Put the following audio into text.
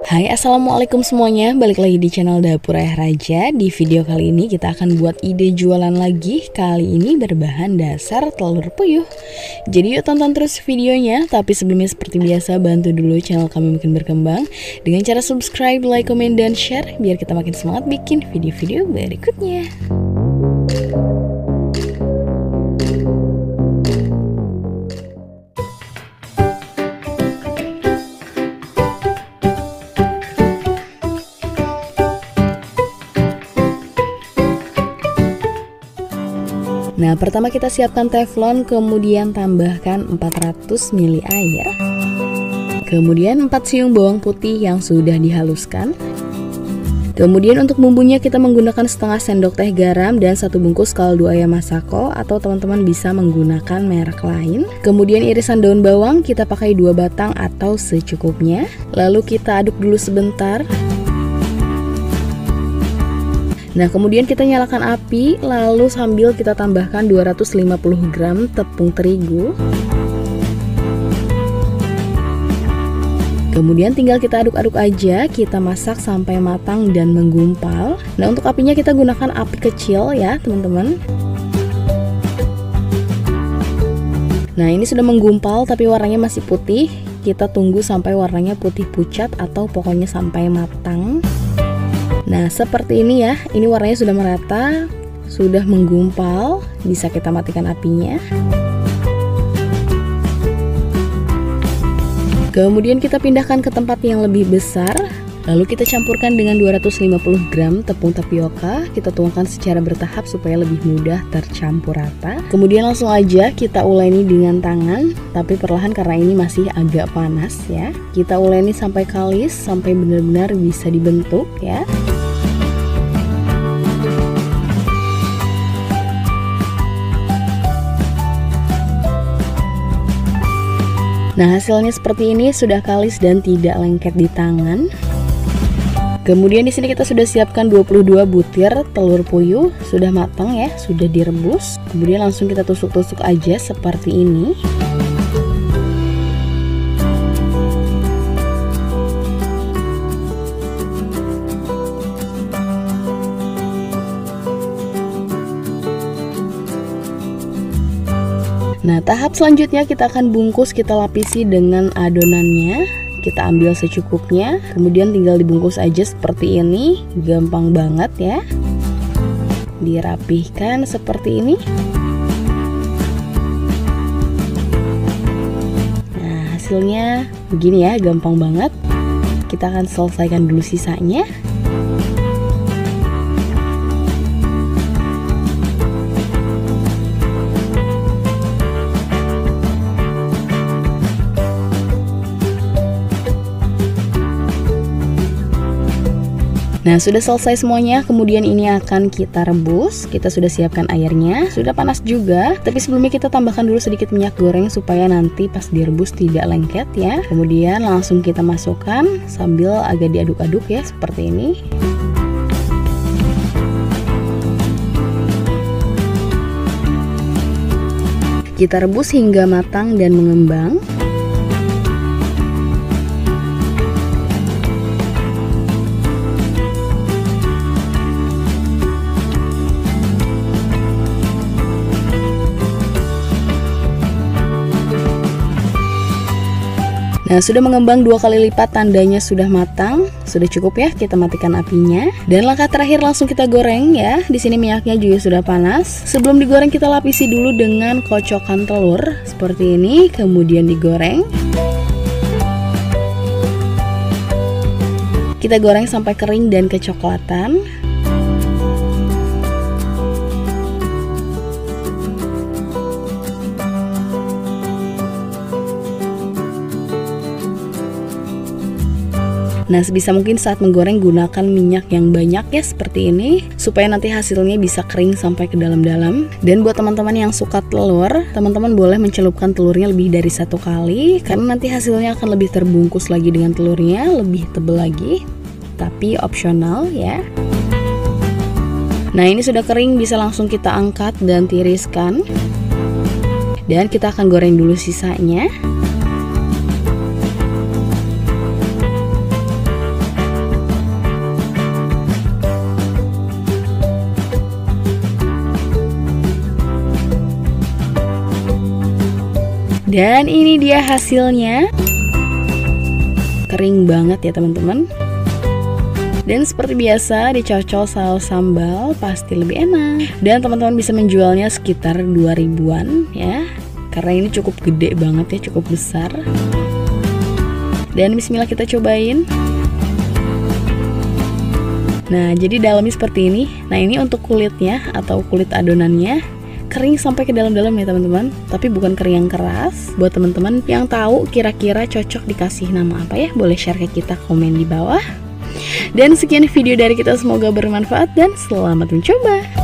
Hai, assalamualaikum semuanya, balik lagi di channel Dapur Ayah Raja. Di video kali ini kita akan buat ide jualan lagi. Kali ini berbahan dasar telur puyuh. Jadi yuk tonton terus videonya. Tapi sebelumnya seperti biasa, bantu dulu channel kami makin berkembang dengan cara subscribe, like, komen, dan share biar kita makin semangat bikin video-video berikutnya. Nah, pertama kita siapkan teflon, kemudian tambahkan 400 ml air. Kemudian 4 siung bawang putih yang sudah dihaluskan. Kemudian untuk bumbunya kita menggunakan setengah sendok teh garam dan 1 bungkus kaldu ayam masako atau teman-teman bisa menggunakan merek lain. Kemudian irisan daun bawang kita pakai 2 batang atau secukupnya. Lalu kita aduk dulu sebentar. Nah, kemudian kita nyalakan api, lalu sambil kita tambahkan 250 gram tepung terigu. Kemudian tinggal kita aduk-aduk aja, kita masak sampai matang dan menggumpal. Nah, untuk apinya kita gunakan api kecil ya, teman-teman. Nah, ini sudah menggumpal tapi warnanya masih putih. Kita tunggu sampai warnanya putih pucat atau pokoknya sampai matang. Nah, seperti ini ya, ini warnanya sudah merata, sudah menggumpal, bisa kita matikan apinya. Kemudian kita pindahkan ke tempat yang lebih besar, lalu kita campurkan dengan 250 gram tepung tapioka, kita tuangkan secara bertahap supaya lebih mudah tercampur rata. Kemudian langsung aja kita uleni dengan tangan, tapi perlahan karena ini masih agak panas ya. Kita uleni sampai kalis, sampai benar-benar bisa dibentuk ya. Nah, hasilnya seperti ini, sudah kalis dan tidak lengket di tangan. Kemudian di sini kita sudah siapkan 22 butir telur puyuh, sudah matang ya, sudah direbus. Kemudian langsung kita tusuk-tusuk aja seperti ini. Nah, tahap selanjutnya kita akan bungkus, kita lapisi dengan adonannya. Kita ambil secukupnya, kemudian tinggal dibungkus aja seperti ini. Gampang banget ya. Dirapihkan seperti ini. Nah, hasilnya begini ya, gampang banget. Kita akan selesaikan dulu sisanya. Nah, sudah selesai semuanya, kemudian ini akan kita rebus. Kita sudah siapkan airnya, sudah panas juga. Tapi sebelumnya kita tambahkan dulu sedikit minyak goreng supaya nanti pas direbus tidak lengket ya. Kemudian langsung kita masukkan sambil agak diaduk-aduk ya, seperti ini. Kita rebus hingga matang dan mengembang. Nah, sudah mengembang 2 kali lipat, tandanya sudah matang. Sudah cukup ya, kita matikan apinya. Dan langkah terakhir langsung kita goreng ya. Di sini minyaknya juga sudah panas. Sebelum digoreng kita lapisi dulu dengan kocokan telur seperti ini, kemudian digoreng. Kita goreng sampai kering dan kecoklatan. Nah, sebisa mungkin saat menggoreng gunakan minyak yang banyak ya, seperti ini, supaya nanti hasilnya bisa kering sampai ke dalam-dalam. Dan buat teman-teman yang suka telur, teman-teman boleh mencelupkan telurnya lebih dari 1 kali, karena nanti hasilnya akan lebih terbungkus lagi dengan telurnya, lebih tebal lagi, tapi opsional ya. Nah, ini sudah kering, bisa langsung kita angkat dan tiriskan. Dan kita akan goreng dulu sisanya. Dan ini dia hasilnya. Kering banget ya teman-teman. Dan seperti biasa dicocol saus sambal pasti lebih enak. Dan teman-teman bisa menjualnya sekitar 2.000-an ya. Karena ini cukup gede banget ya, cukup besar. Dan bismillah kita cobain. Nah, jadi dalamnya seperti ini. Nah, ini untuk kulitnya atau kulit adonannya kering sampai ke dalam-dalam ya teman-teman. Tapi bukan kering yang keras. Buat teman-teman yang tahu kira-kira cocok dikasih nama apa ya, boleh share ke kita, komen di bawah. Dan sekian video dari kita, semoga bermanfaat dan selamat mencoba.